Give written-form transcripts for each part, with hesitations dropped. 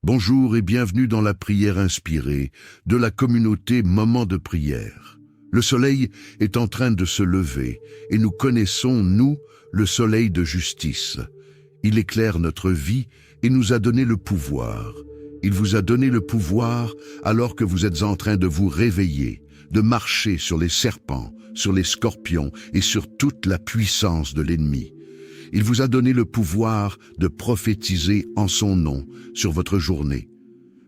Bonjour et bienvenue dans la prière inspirée de la communauté Moment de prière. Le soleil est en train de se lever et nous connaissons, nous, le soleil de justice. Il éclaire notre vie et nous a donné le pouvoir. Il vous a donné le pouvoir alors que vous êtes en train de vous réveiller, de marcher sur les serpents, sur les scorpions et sur toute la puissance de l'ennemi. Il vous a donné le pouvoir de prophétiser en son nom sur votre journée.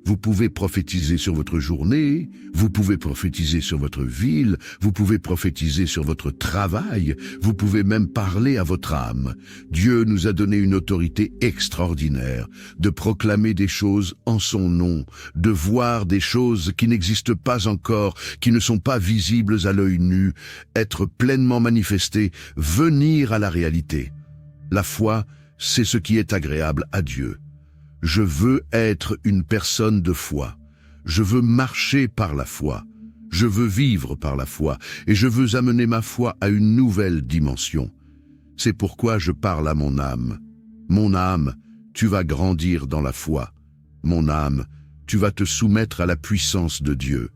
Vous pouvez prophétiser sur votre journée, vous pouvez prophétiser sur votre ville, vous pouvez prophétiser sur votre travail, vous pouvez même parler à votre âme. Dieu nous a donné une autorité extraordinaire de proclamer des choses en son nom, de voir des choses qui n'existent pas encore, qui ne sont pas visibles à l'œil nu, être pleinement manifestées, venir à la réalité. La foi, c'est ce qui est agréable à Dieu. Je veux être une personne de foi. Je veux marcher par la foi. Je veux vivre par la foi et je veux amener ma foi à une nouvelle dimension. C'est pourquoi je parle à mon âme. Mon âme, tu vas grandir dans la foi. Mon âme, tu vas te soumettre à la puissance de Dieu.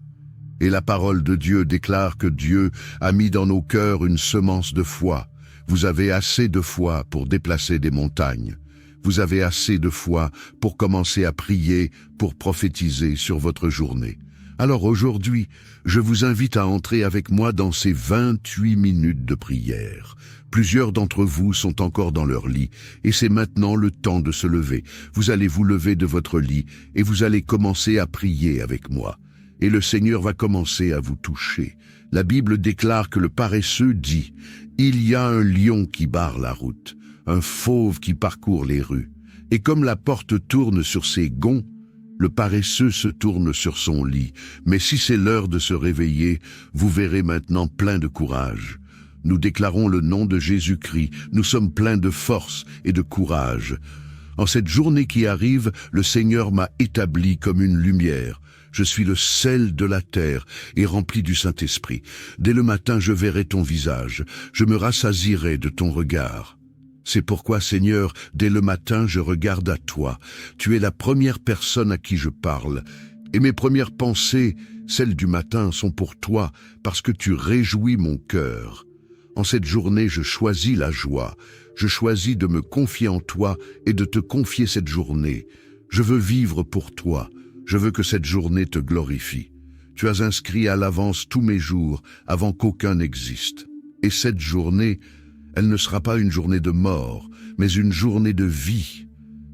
Et la parole de Dieu déclare que Dieu a mis dans nos cœurs une semence de foi. Vous avez assez de foi pour déplacer des montagnes. Vous avez assez de foi pour commencer à prier, pour prophétiser sur votre journée. Alors aujourd'hui, je vous invite à entrer avec moi dans ces 28 minutes de prière. Plusieurs d'entre vous sont encore dans leur lit et c'est maintenant le temps de se lever. Vous allez vous lever de votre lit et vous allez commencer à prier avec moi. Et le Seigneur va commencer à vous toucher. La Bible déclare que le paresseux dit « Il y a un lion qui barre la route, un fauve qui parcourt les rues. Et comme la porte tourne sur ses gonds, le paresseux se tourne sur son lit. Mais si c'est l'heure de se réveiller, vous verrez maintenant plein de courage. Nous déclarons le nom de Jésus-Christ. Nous sommes pleins de force et de courage. En cette journée qui arrive, le Seigneur m'a établi comme une lumière. Je suis le sel de la terre et rempli du Saint-Esprit. Dès le matin, je verrai ton visage. Je me rassasierai de ton regard. C'est pourquoi, Seigneur, dès le matin, je regarde à toi. Tu es la première personne à qui je parle. Et mes premières pensées, celles du matin, sont pour toi, parce que tu réjouis mon cœur. En cette journée, je choisis la joie. Je choisis de me confier en toi et de te confier cette journée. Je veux vivre pour toi. Je veux que cette journée te glorifie. Tu as inscrit à l'avance tous mes jours, avant qu'aucun n'existe. Et cette journée, elle ne sera pas une journée de mort, mais une journée de vie.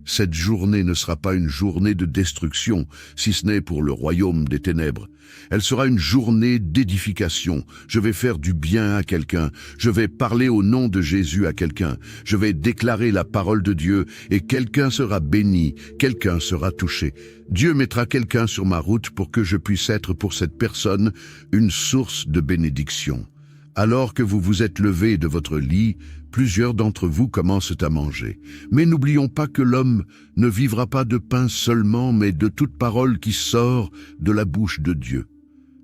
Cette journée ne sera pas une journée de destruction, si ce n'est pour le royaume des ténèbres. Elle sera une journée d'édification. Je vais faire du bien à quelqu'un. Je vais parler au nom de Jésus à quelqu'un. Je vais déclarer la parole de Dieu et quelqu'un sera béni, quelqu'un sera touché. Dieu mettra quelqu'un sur ma route pour que je puisse être pour cette personne une source de bénédiction. Alors que vous vous êtes levé de votre lit, plusieurs d'entre vous commencent à manger. Mais n'oublions pas que l'homme ne vivra pas de pain seulement, mais de toute parole qui sort de la bouche de Dieu.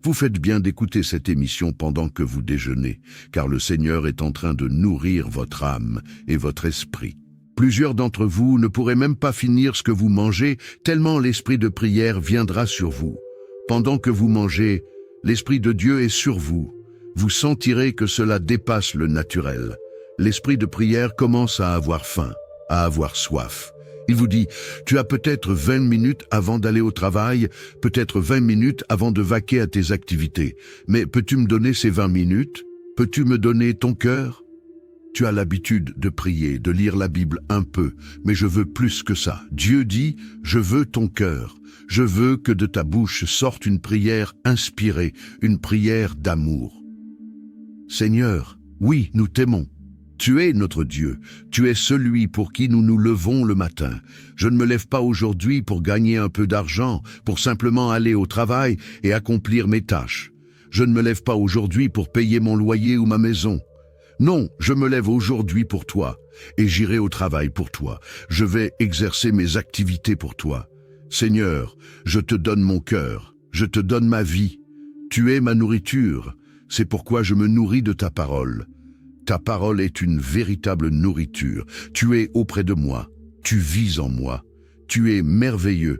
Vous faites bien d'écouter cette émission pendant que vous déjeunez, car le Seigneur est en train de nourrir votre âme et votre esprit. Plusieurs d'entre vous ne pourraient même pas finir ce que vous mangez, tellement l'esprit de prière viendra sur vous. Pendant que vous mangez, l'esprit de Dieu est sur vous. Vous sentirez que cela dépasse le naturel. L'esprit de prière commence à avoir faim, à avoir soif. Il vous dit, tu as peut-être 20 minutes avant d'aller au travail, peut-être 20 minutes avant de vaquer à tes activités. Mais peux-tu me donner ces 20 minutes? Peux-tu me donner ton cœur? Tu as l'habitude de prier, de lire la Bible un peu, mais je veux plus que ça. Dieu dit, je veux ton cœur. Je veux que de ta bouche sorte une prière inspirée, une prière d'amour. Seigneur, oui, nous t'aimons. Tu es notre Dieu. Tu es celui pour qui nous nous levons le matin. Je ne me lève pas aujourd'hui pour gagner un peu d'argent, pour simplement aller au travail et accomplir mes tâches. Je ne me lève pas aujourd'hui pour payer mon loyer ou ma maison. Non, je me lève aujourd'hui pour toi et j'irai au travail pour toi. Je vais exercer mes activités pour toi. Seigneur, je te donne mon cœur, je te donne ma vie. Tu es ma nourriture. C'est pourquoi je me nourris de ta parole. Ta parole est une véritable nourriture. Tu es auprès de moi. Tu vis en moi. Tu es merveilleux.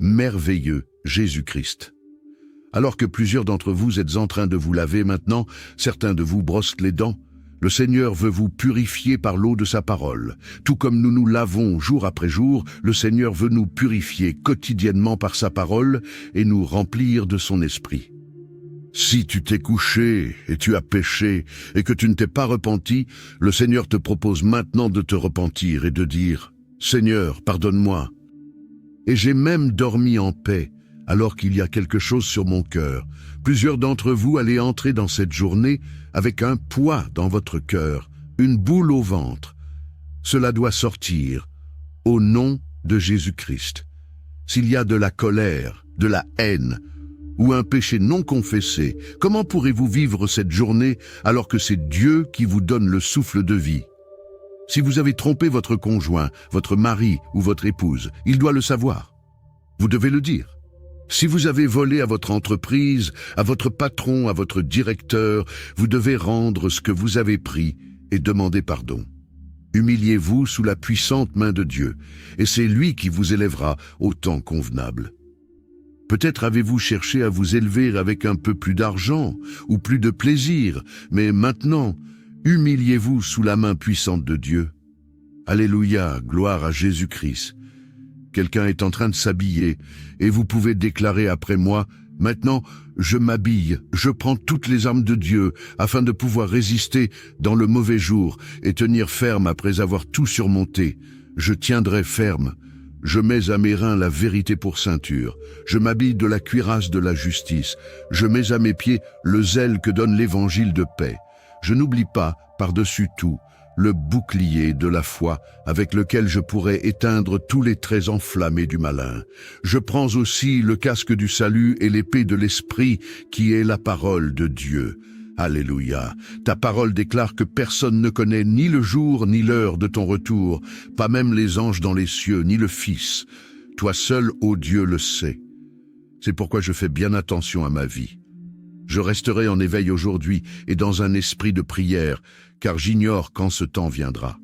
merveilleux Jésus-Christ. Alors que plusieurs d'entre vous êtes en train de vous laver maintenant, certains de vous brossent les dents, le Seigneur veut vous purifier par l'eau de sa parole. Tout comme nous nous lavons jour après jour, le Seigneur veut nous purifier quotidiennement par sa parole et nous remplir de son esprit. Si tu t'es couché et tu as péché et que tu ne t'es pas repenti, le Seigneur te propose maintenant de te repentir et de dire « Seigneur, pardonne-moi ». Et j'ai même dormi en paix, alors qu'il y a quelque chose sur mon cœur. Plusieurs d'entre vous allez entrer dans cette journée avec un poids dans votre cœur, une boule au ventre. Cela doit sortir au nom de Jésus-Christ. S'il y a de la colère, de la haine ou un péché non confessé, comment pourrez-vous vivre cette journée alors que c'est Dieu qui vous donne le souffle de vie? Si vous avez trompé votre conjoint, votre mari ou votre épouse, il doit le savoir. Vous devez le dire. Si vous avez volé à votre entreprise, à votre patron, à votre directeur, vous devez rendre ce que vous avez pris et demander pardon. Humiliez-vous sous la puissante main de Dieu, et c'est lui qui vous élèvera au temps convenable. Peut-être avez-vous cherché à vous élever avec un peu plus d'argent ou plus de plaisir, mais maintenant, humiliez-vous sous la main puissante de Dieu. Alléluia, gloire à Jésus-Christ. Quelqu'un est en train de s'habiller, et vous pouvez déclarer après moi, « Maintenant, je m'habille, je prends toutes les armes de Dieu, afin de pouvoir résister dans le mauvais jour et tenir ferme après avoir tout surmonté. Je tiendrai ferme. Je mets à mes reins la vérité pour ceinture. Je m'habille de la cuirasse de la justice. Je mets à mes pieds le zèle que donne l'évangile de paix. Je n'oublie pas, par-dessus tout, le bouclier de la foi avec lequel je pourrais éteindre tous les traits enflammés du malin. Je prends aussi le casque du salut et l'épée de l'esprit qui est la parole de Dieu. Alléluia. Ta parole déclare que personne ne connaît ni le jour ni l'heure de ton retour, pas même les anges dans les cieux, ni le Fils. Toi seul, ô Dieu, le sais. C'est pourquoi je fais bien attention à ma vie. Je resterai en éveil aujourd'hui et dans un esprit de prière, car j'ignore quand ce temps viendra.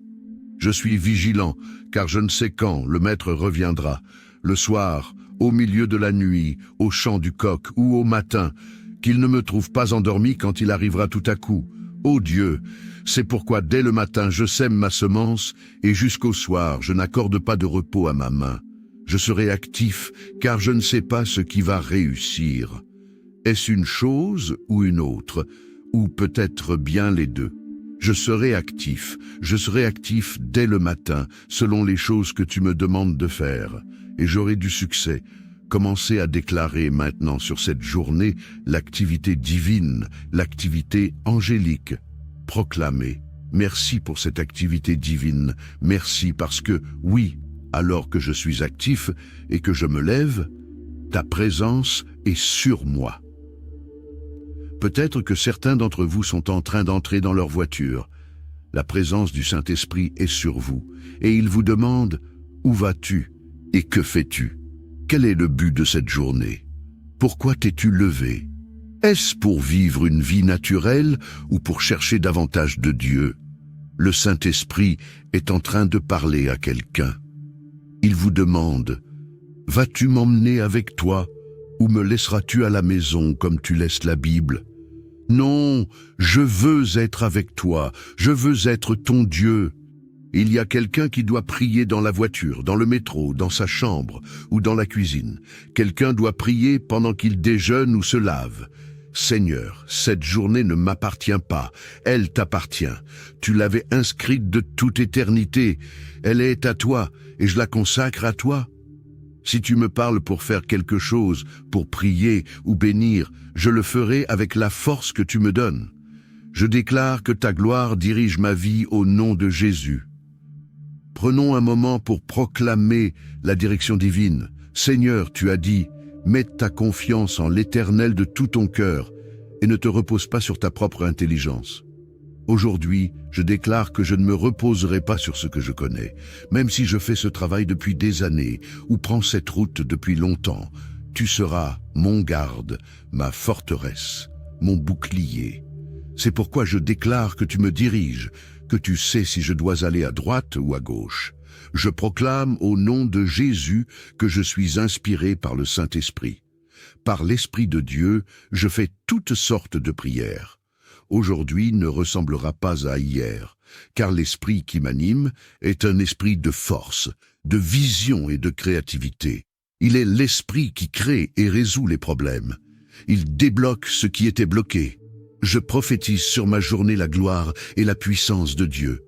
Je suis vigilant, car je ne sais quand le Maître reviendra, le soir, au milieu de la nuit, au chant du coq ou au matin, qu'il ne me trouve pas endormi quand il arrivera tout à coup. Ô Dieu, c'est pourquoi dès le matin je sème ma semence et jusqu'au soir je n'accorde pas de repos à ma main. Je serai actif, car je ne sais pas ce qui va réussir. Est-ce une chose ou une autre, ou peut-être bien les deux? Je serai actif dès le matin, selon les choses que tu me demandes de faire, et j'aurai du succès. Commencez à déclarer maintenant sur cette journée l'activité divine, l'activité angélique. Proclamez. Merci pour cette activité divine. Merci parce que, oui, alors que je suis actif et que je me lève, ta présence est sur moi. Peut-être que certains d'entre vous sont en train d'entrer dans leur voiture. La présence du Saint-Esprit est sur vous, et il vous demande « Où vas-tu et que fais-tu » Quel est le but de cette journée? Pourquoi t'es-tu levé? Est-ce pour vivre une vie naturelle ou pour chercher davantage de Dieu? Le Saint-Esprit est en train de parler à quelqu'un. Il vous demande « Vas-tu m'emmener avec toi ou me laisseras-tu à la maison comme tu laisses la Bible ?» Non, je veux être avec toi, je veux être ton Dieu. Il y a quelqu'un qui doit prier dans la voiture, dans le métro, dans sa chambre ou dans la cuisine. Quelqu'un doit prier pendant qu'il déjeune ou se lave. Seigneur, cette journée ne m'appartient pas, elle t'appartient. Tu l'avais inscrite de toute éternité. Elle est à toi et je la consacre à toi. Si tu me parles pour faire quelque chose, pour prier ou bénir, je le ferai avec la force que tu me donnes. Je déclare que ta gloire dirige ma vie au nom de Jésus. Prenons un moment pour proclamer la direction divine. Seigneur, tu as dit, mets ta confiance en l'Éternel de tout ton cœur et ne te repose pas sur ta propre intelligence. Aujourd'hui, je déclare que je ne me reposerai pas sur ce que je connais, même si je fais ce travail depuis des années ou prends cette route depuis longtemps. Tu seras mon garde, ma forteresse, mon bouclier. C'est pourquoi je déclare que tu me diriges, que tu sais si je dois aller à droite ou à gauche. Je proclame au nom de Jésus que je suis inspiré par le Saint-Esprit. Par l'Esprit de Dieu, je fais toutes sortes de prières. Aujourd'hui ne ressemblera pas à hier, car l'Esprit qui m'anime est un esprit de force, de vision et de créativité. Il est l'Esprit qui crée et résout les problèmes. Il débloque ce qui était bloqué. Je prophétise sur ma journée la gloire et la puissance de Dieu.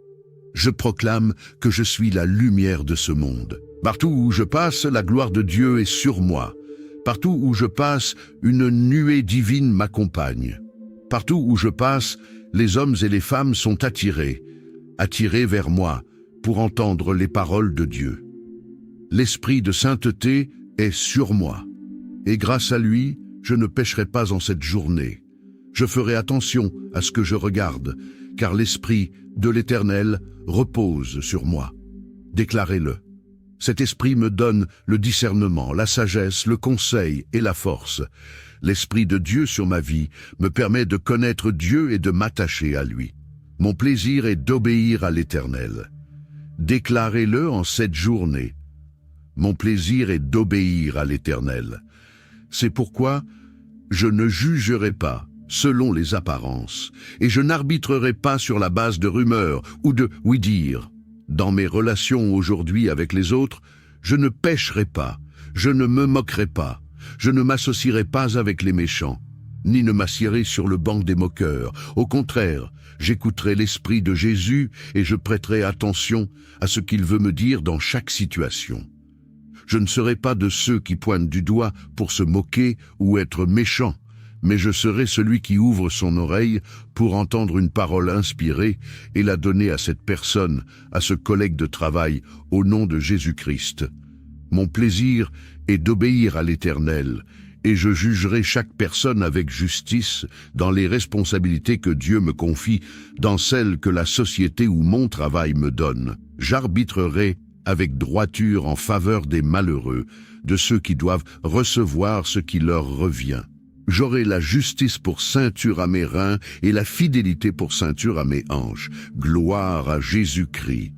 Je proclame que je suis la lumière de ce monde. Partout où je passe, la gloire de Dieu est sur moi. Partout où je passe, une nuée divine m'accompagne. Partout où je passe, les hommes et les femmes sont attirés vers moi pour entendre les paroles de Dieu. L'esprit de sainteté est sur moi. Et grâce à lui, je ne pécherai pas en cette journée. Je ferai attention à ce que je regarde, car l'Esprit de l'Éternel repose sur moi. Déclarez-le. Cet esprit me donne le discernement, la sagesse, le conseil et la force. L'Esprit de Dieu sur ma vie me permet de connaître Dieu et de m'attacher à lui. Mon plaisir est d'obéir à l'Éternel. Déclarez-le en cette journée. Mon plaisir est d'obéir à l'Éternel. C'est pourquoi je ne jugerai pas selon les apparences, et je n'arbitrerai pas sur la base de rumeurs ou de oui-dire. Dans mes relations aujourd'hui avec les autres, je ne pécherai pas, je ne me moquerai pas, je ne m'associerai pas avec les méchants, ni ne m'assiérai sur le banc des moqueurs. Au contraire, j'écouterai l'Esprit de Jésus et je prêterai attention à ce qu'il veut me dire dans chaque situation. Je ne serai pas de ceux qui pointent du doigt pour se moquer ou être méchants, mais je serai celui qui ouvre son oreille pour entendre une parole inspirée et la donner à cette personne, à ce collègue de travail, au nom de Jésus-Christ. Mon plaisir est d'obéir à l'Éternel, et je jugerai chaque personne avec justice dans les responsabilités que Dieu me confie, dans celles que la société ou mon travail me donne. J'arbitrerai avec droiture en faveur des malheureux, de ceux qui doivent recevoir ce qui leur revient. J'aurai la justice pour ceinture à mes reins et la fidélité pour ceinture à mes hanches. Gloire à Jésus-Christ.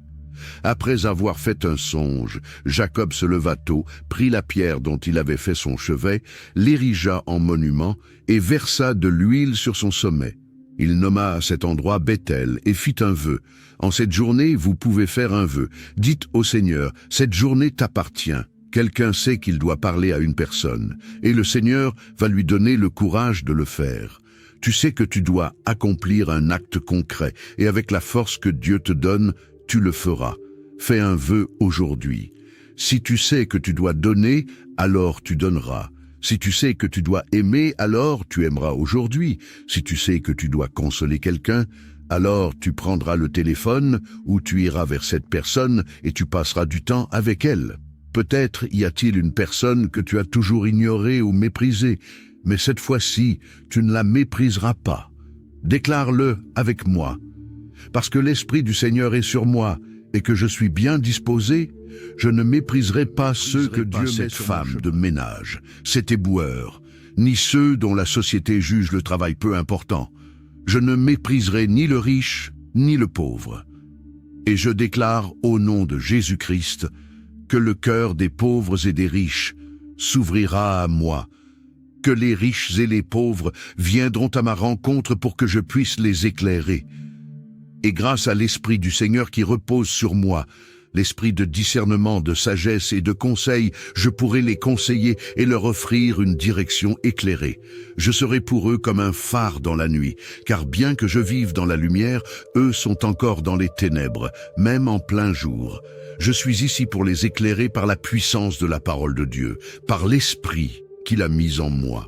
Après avoir fait un songe, Jacob se leva tôt, prit la pierre dont il avait fait son chevet, l'érigea en monument et versa de l'huile sur son sommet. Il nomma à cet endroit Béthel et fit un vœu. En cette journée, vous pouvez faire un vœu. Dites au Seigneur, cette journée t'appartient. Quelqu'un sait qu'il doit parler à une personne, et le Seigneur va lui donner le courage de le faire. Tu sais que tu dois accomplir un acte concret, et avec la force que Dieu te donne, tu le feras. Fais un vœu aujourd'hui. Si tu sais que tu dois donner, alors tu donneras. Si tu sais que tu dois aimer, alors tu aimeras aujourd'hui. Si tu sais que tu dois consoler quelqu'un, alors tu prendras le téléphone ou tu iras vers cette personne et tu passeras du temps avec elle. Peut-être y a-t-il une personne que tu as toujours ignorée ou méprisée, mais cette fois-ci, tu ne la mépriseras pas. Déclare-le avec moi. Parce que l'Esprit du Seigneur est sur moi et que je suis bien disposé, je ne mépriserai pas ceux que Dieu met femme de ménage, cet éboueur, ni ceux dont la société juge le travail peu important. Je ne mépriserai ni le riche, ni le pauvre. Et je déclare au nom de Jésus-Christ que le cœur des pauvres et des riches s'ouvrira à moi, que les riches et les pauvres viendront à ma rencontre pour que je puisse les éclairer. Et grâce à l'Esprit du Seigneur qui repose sur moi, l'esprit de discernement, de sagesse et de conseil, je pourrai les conseiller et leur offrir une direction éclairée. Je serai pour eux comme un phare dans la nuit, car bien que je vive dans la lumière, eux sont encore dans les ténèbres, même en plein jour. Je suis ici pour les éclairer par la puissance de la parole de Dieu, par l'Esprit qu'il a mis en moi.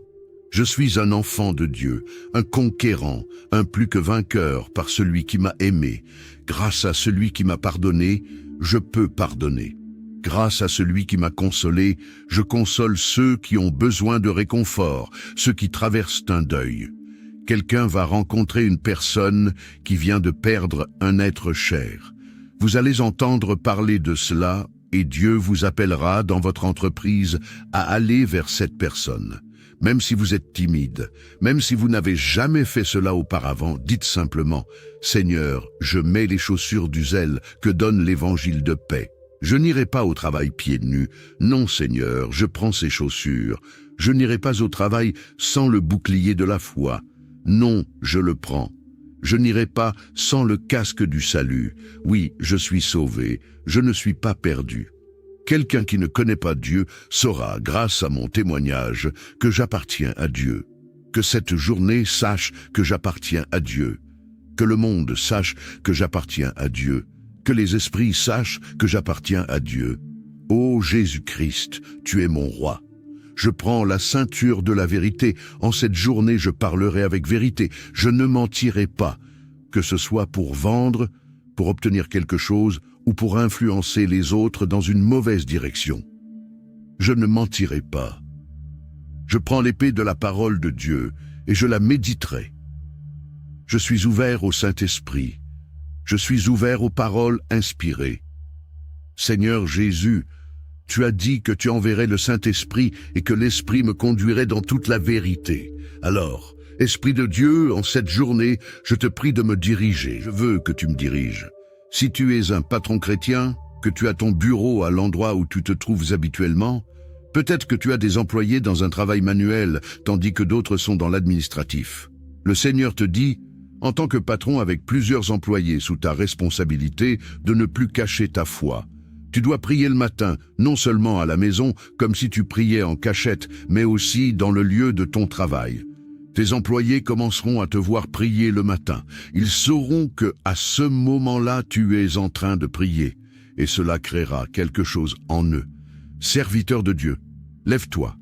Je suis un enfant de Dieu, un conquérant, un plus que vainqueur par celui qui m'a aimé. Grâce à celui qui m'a pardonné, je peux pardonner. Grâce à celui qui m'a consolé, je console ceux qui ont besoin de réconfort, ceux qui traversent un deuil. Quelqu'un va rencontrer une personne qui vient de perdre un être cher. Vous allez entendre parler de cela et Dieu vous appellera dans votre entreprise à aller vers cette personne. Même si vous êtes timide, même si vous n'avez jamais fait cela auparavant, dites simplement « Seigneur, je mets les chaussures du zèle que donne l'évangile de paix. Je n'irai pas au travail pieds nus. Non, Seigneur, je prends ces chaussures. Je n'irai pas au travail sans le bouclier de la foi. Non, je le prends. Je n'irai pas sans le casque du salut. Oui, je suis sauvé. Je ne suis pas perdu. Quelqu'un qui ne connaît pas Dieu saura, grâce à mon témoignage, que j'appartiens à Dieu. Que cette journée sache que j'appartiens à Dieu. Que le monde sache que j'appartiens à Dieu. Que les esprits sachent que j'appartiens à Dieu. Ô Jésus-Christ, tu es mon roi. Je prends la ceinture de la vérité. En cette journée, je parlerai avec vérité. Je ne mentirai pas, que ce soit pour vendre, pour obtenir quelque chose ou pour influencer les autres dans une mauvaise direction. Je ne mentirai pas. Je prends l'épée de la parole de Dieu et je la méditerai. Je suis ouvert au Saint-Esprit. Je suis ouvert aux paroles inspirées. Seigneur Jésus, tu as dit que tu enverrais le Saint-Esprit et que l'Esprit me conduirait dans toute la vérité. Alors, Esprit de Dieu, en cette journée, je te prie de me diriger. Je veux que tu me diriges. Si tu es un patron chrétien, que tu as ton bureau à l'endroit où tu te trouves habituellement, peut-être que tu as des employés dans un travail manuel, tandis que d'autres sont dans l'administratif. Le Seigneur te dit, en tant que patron avec plusieurs employés sous ta responsabilité, de ne plus cacher ta foi. Tu dois prier le matin, non seulement à la maison, comme si tu priais en cachette, mais aussi dans le lieu de ton travail. Tes employés commenceront à te voir prier le matin. Ils sauront que, à ce moment-là, tu es en train de prier, et cela créera quelque chose en eux. Serviteur de Dieu, lève-toi.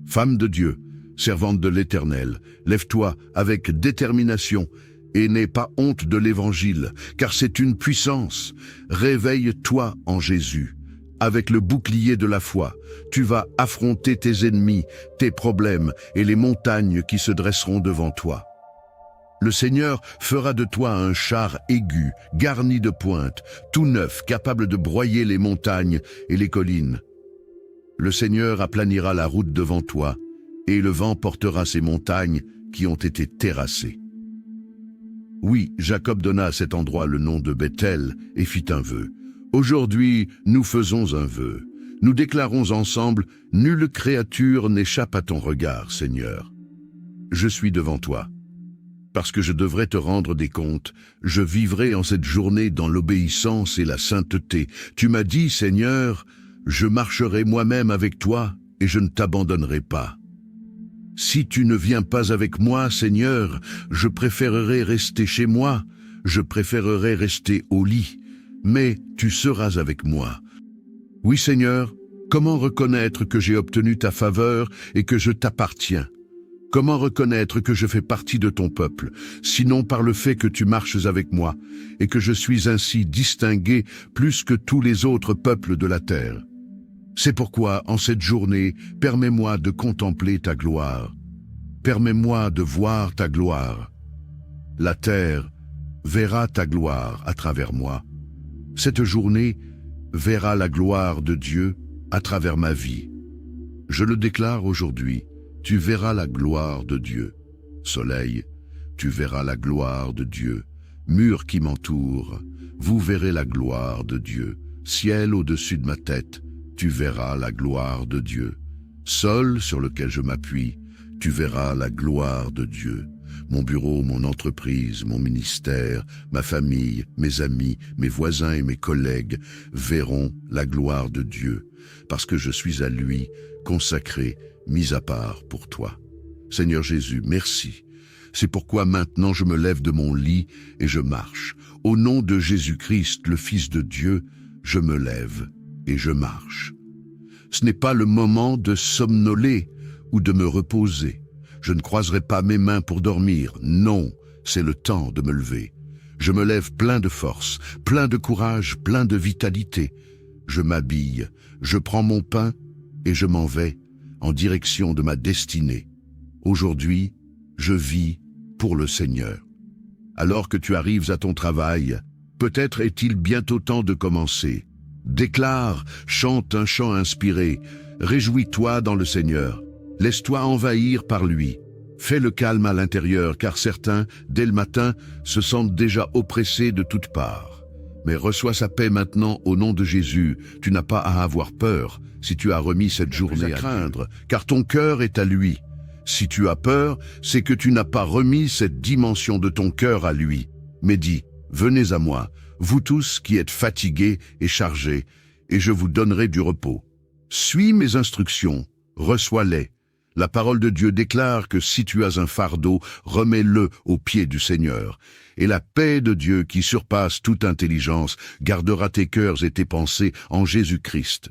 Femme de Dieu, servante de l'Éternel, lève-toi avec détermination et n'aie pas honte de l'Évangile, car c'est une puissance. Réveille-toi en Jésus. Avec le bouclier de la foi, tu vas affronter tes ennemis, tes problèmes et les montagnes qui se dresseront devant toi. Le Seigneur fera de toi un char aigu, garni de pointes, tout neuf, capable de broyer les montagnes et les collines. Le Seigneur aplanira la route devant toi, et le vent portera ces montagnes qui ont été terrassées. Oui, Jacob donna à cet endroit le nom de Bethel et fit un vœu. Aujourd'hui, nous faisons un vœu. Nous déclarons ensemble, nulle créature n'échappe à ton regard, Seigneur. Je suis devant toi. Parce que je devrais te rendre des comptes, je vivrai en cette journée dans l'obéissance et la sainteté. Tu m'as dit, Seigneur, je marcherai moi-même avec toi et je ne t'abandonnerai pas. Si tu ne viens pas avec moi, Seigneur, je préférerais rester chez moi, je préférerais rester au lit, mais tu seras avec moi. Oui, Seigneur, comment reconnaître que j'ai obtenu ta faveur et que je t'appartiens? Comment reconnaître que je fais partie de ton peuple, sinon par le fait que tu marches avec moi et que je suis ainsi distingué plus que tous les autres peuples de la terre? C'est pourquoi, en cette journée, permets-moi de contempler ta gloire. Permets-moi de voir ta gloire. La terre verra ta gloire à travers moi. Cette journée verra la gloire de Dieu à travers ma vie. Je le déclare aujourd'hui, tu verras la gloire de Dieu. Soleil, tu verras la gloire de Dieu. Murs qui m'entourent, vous verrez la gloire de Dieu. Ciel au-dessus de ma tête, tu verras la gloire de Dieu. Sol sur lequel je m'appuie, tu verras la gloire de Dieu. Mon bureau, mon entreprise, mon ministère, ma famille, mes amis, mes voisins et mes collègues verront la gloire de Dieu, parce que je suis à lui, consacré, mis à part pour toi. Seigneur Jésus, merci. C'est pourquoi maintenant je me lève de mon lit et je marche. Au nom de Jésus-Christ, le Fils de Dieu, je me lève et je marche. Ce n'est pas le moment de somnoler ou de me reposer. Je ne croiserai pas mes mains pour dormir. Non, c'est le temps de me lever. Je me lève plein de force, plein de courage, plein de vitalité. Je m'habille, je prends mon pain et je m'en vais en direction de ma destinée. Aujourd'hui, je vis pour le Seigneur. Alors que tu arrives à ton travail, peut-être est-il bientôt temps de commencer. Déclare, chante un chant inspiré, réjouis-toi dans le Seigneur. Laisse-toi envahir par lui. Fais le calme à l'intérieur, car certains, dès le matin, se sentent déjà oppressés de toutes parts. Mais reçois sa paix maintenant au nom de Jésus. Tu n'as pas à avoir peur si tu as remis cette journée à craindre, car ton cœur est à lui. Si tu as peur, c'est que tu n'as pas remis cette dimension de ton cœur à lui. Mais dis, venez à moi, vous tous qui êtes fatigués et chargés, et je vous donnerai du repos. Suis mes instructions, reçois-les. La parole de Dieu déclare que si tu as un fardeau, remets-le aux pieds du Seigneur. Et la paix de Dieu qui surpasse toute intelligence gardera tes cœurs et tes pensées en Jésus-Christ.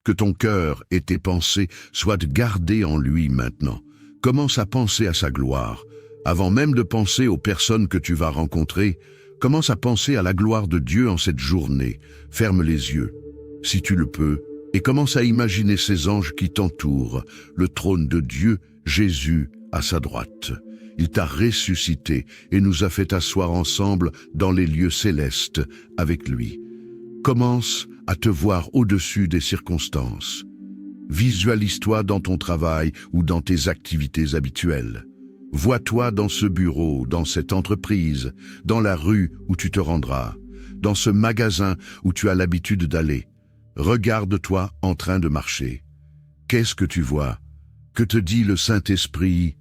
Que ton cœur et tes pensées soient gardés en lui maintenant. Commence à penser à sa gloire. Avant même de penser aux personnes que tu vas rencontrer, commence à penser à la gloire de Dieu en cette journée. Ferme les yeux, si tu le peux, et commence à imaginer ces anges qui t'entourent, le trône de Dieu, Jésus à sa droite. Il t'a ressuscité et nous a fait asseoir ensemble dans les lieux célestes avec lui. Commence à te voir au-dessus des circonstances. Visualise-toi dans ton travail ou dans tes activités habituelles. Vois-toi dans ce bureau, dans cette entreprise, dans la rue où tu te rendras, dans ce magasin où tu as l'habitude d'aller. Regarde-toi en train de marcher. Qu'est-ce que tu vois? Que te dit le Saint-Esprit?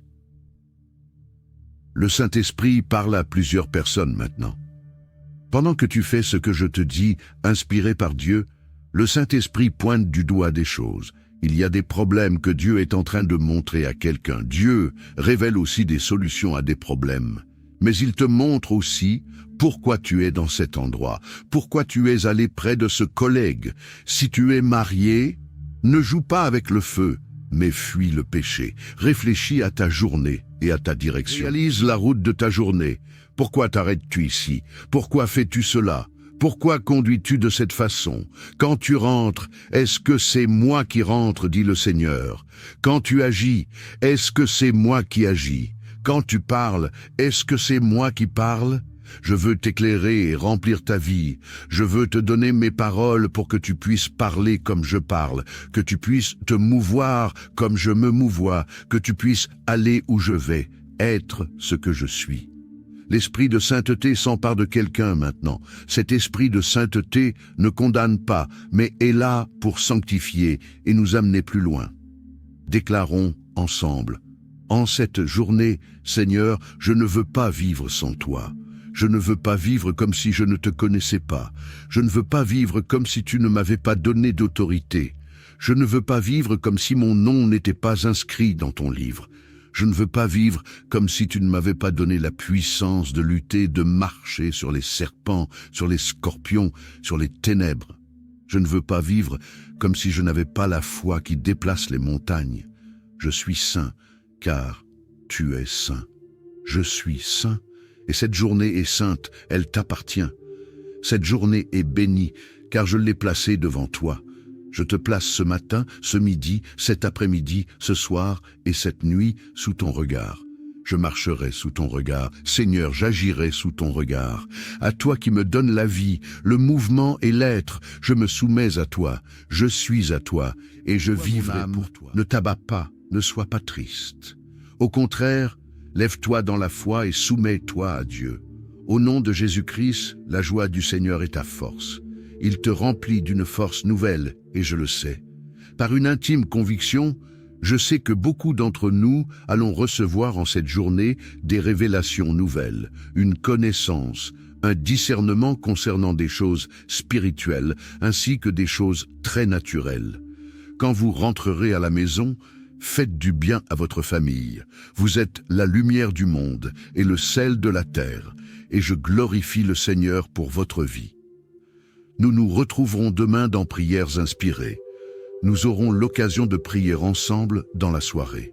Le Saint-Esprit parle à plusieurs personnes maintenant. Pendant que tu fais ce que je te dis, inspiré par Dieu, le Saint-Esprit pointe du doigt des choses. Il y a des problèmes que Dieu est en train de montrer à quelqu'un. Dieu révèle aussi des solutions à des problèmes. Mais il te montre aussi pourquoi tu es dans cet endroit, pourquoi tu es allé près de ce collègue. Si tu es marié, ne joue pas avec le feu, mais fuis le péché. Réfléchis à ta journée et à ta direction. Réalise la route de ta journée. Pourquoi t'arrêtes-tu ici? Pourquoi fais-tu cela? Pourquoi conduis-tu de cette façon? Quand tu rentres, est-ce que c'est moi qui rentre, dit le Seigneur? Quand tu agis, est-ce que c'est moi qui agis? Quand tu parles, est-ce que c'est moi qui parle? Je veux t'éclairer et remplir ta vie. Je veux te donner mes paroles pour que tu puisses parler comme je parle, que tu puisses te mouvoir comme je me mouvois, que tu puisses aller où je vais, être ce que je suis. L'esprit de sainteté s'empare de quelqu'un maintenant. Cet esprit de sainteté ne condamne pas, mais est là pour sanctifier et nous amener plus loin. Déclarons ensemble. En cette journée, Seigneur, je ne veux pas vivre sans toi. Je ne veux pas vivre comme si je ne te connaissais pas. Je ne veux pas vivre comme si tu ne m'avais pas donné d'autorité. Je ne veux pas vivre comme si mon nom n'était pas inscrit dans ton livre. Je ne veux pas vivre comme si tu ne m'avais pas donné la puissance de lutter, de marcher sur les serpents, sur les scorpions, sur les ténèbres. Je ne veux pas vivre comme si je n'avais pas la foi qui déplace les montagnes. Je suis saint, car tu es saint. Je suis saint, et cette journée est sainte, elle t'appartient. Cette journée est bénie, car je l'ai placée devant toi. Je te place ce matin, ce midi, cet après-midi, ce soir et cette nuit sous ton regard. Je marcherai sous ton regard. Seigneur, j'agirai sous ton regard. À toi qui me donnes la vie, le mouvement et l'être, je me soumets à toi. Je suis à toi et je vivrai pour toi. Ne t'abats pas, ne sois pas triste. Au contraire, lève-toi dans la foi et soumets-toi à Dieu. Au nom de Jésus-Christ, la joie du Seigneur est ta force. Il te remplit d'une force nouvelle, et je le sais. Par une intime conviction, je sais que beaucoup d'entre nous allons recevoir en cette journée des révélations nouvelles, une connaissance, un discernement concernant des choses spirituelles, ainsi que des choses très naturelles. Quand vous rentrerez à la maison, faites du bien à votre famille. Vous êtes la lumière du monde et le sel de la terre, et je glorifie le Seigneur pour votre vie. Nous nous retrouverons demain dans Prières inspirées. Nous aurons l'occasion de prier ensemble dans la soirée.